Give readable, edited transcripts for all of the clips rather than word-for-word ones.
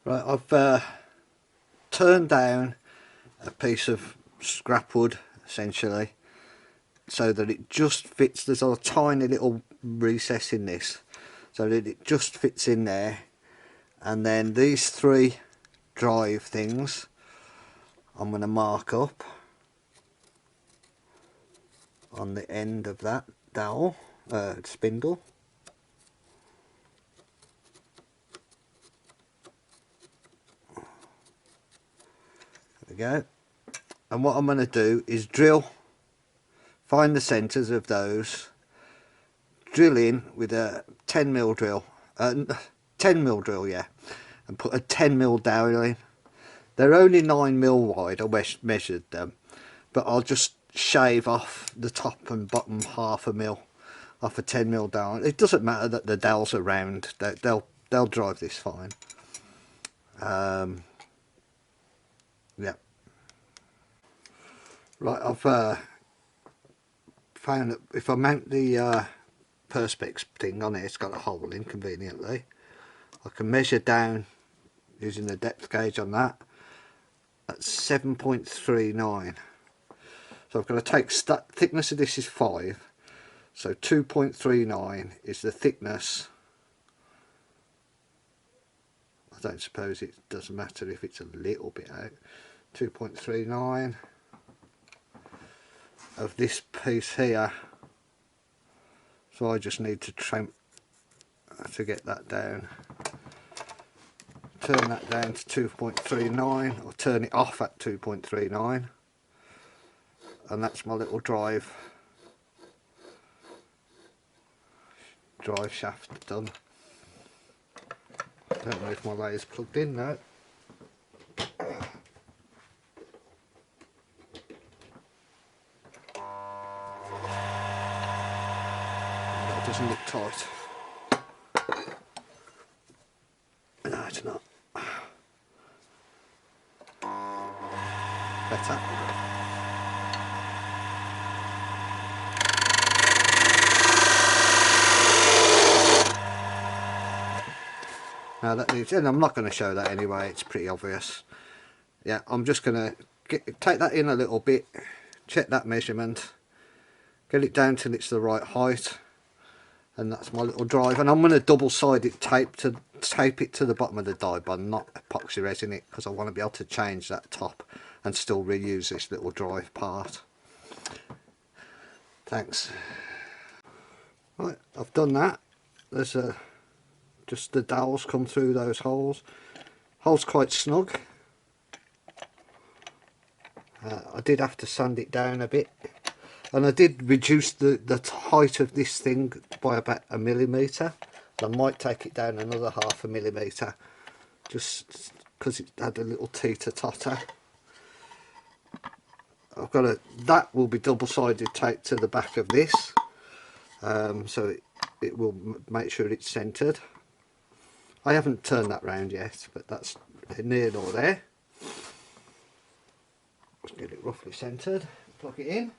Right, I've turned down a piece of scrap wood essentially so that it just fits. There's a tiny little recess in this so that it just fits in there, and then these three drive things I'm going to mark up on the end of that dowel spindle. There we go. And what I'm going to do is find the centres of those, drill in with a 10mm drill, 10mm drill, yeah, and put a 10mm dowel in. They're only 9mm wide, I measured them, but I'll just shave off the top and bottom half a mil off a 10mm dowel. It doesn't matter that the dowels are round, they'll drive this fine. Yeah. Right, I've found that if I mount the perspex thing on it, it's got a hole in conveniently. I can measure down using the depth gauge on that at 7.39. So I've got to take thickness of this is 5, so 2.39 is the thickness. I don't suppose it doesn't matter if it's a little bit out. 2.39 of this piece here, so I just need to trim to get that down. Turn that down to 2.39, or turn it off at 2.39, and that's my little drive shaft done. Don't know if my layer's plugged in now. That doesn't look tight. No, it's not. Better. Now that needs, and I'm not going to show that anyway, it's pretty obvious. Yeah, I'm just going to take that in a little bit, check that measurement, get it down till it's the right height, and that's my little drive. And I'm going to double-sided tape it to the bottom of the die bond, not epoxy resin it, because I want to be able to change that top and still reuse this little drive part. Thanks. Right, I've done that. There's just the dowels come through those holes. Hole's quite snug. I did have to sand it down a bit, and I did reduce the height of this thing by about 1mm. I might take it down another 0.5 millimetre, just because it had a little teeter-totter. I've got that will be double-sided taped to the back of this, so it will make sure it's centred. I haven't turned that round yet, but that's near nor there. Just get it roughly centred, plug it in,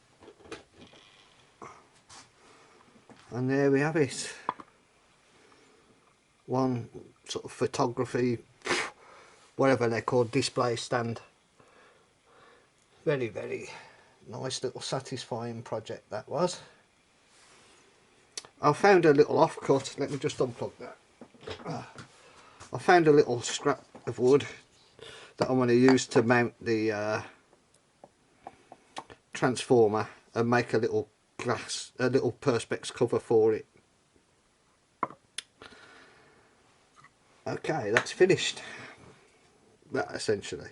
and there we have it. One sort of photography, whatever they're called, display stand. Very, very nice little satisfying project that was. I found a little offcut. Let me just unplug that. I found a little scrap of wood that I'm going to use to mount the transformer and make a little perspex cover for it. Okay, that's finished. That essentially.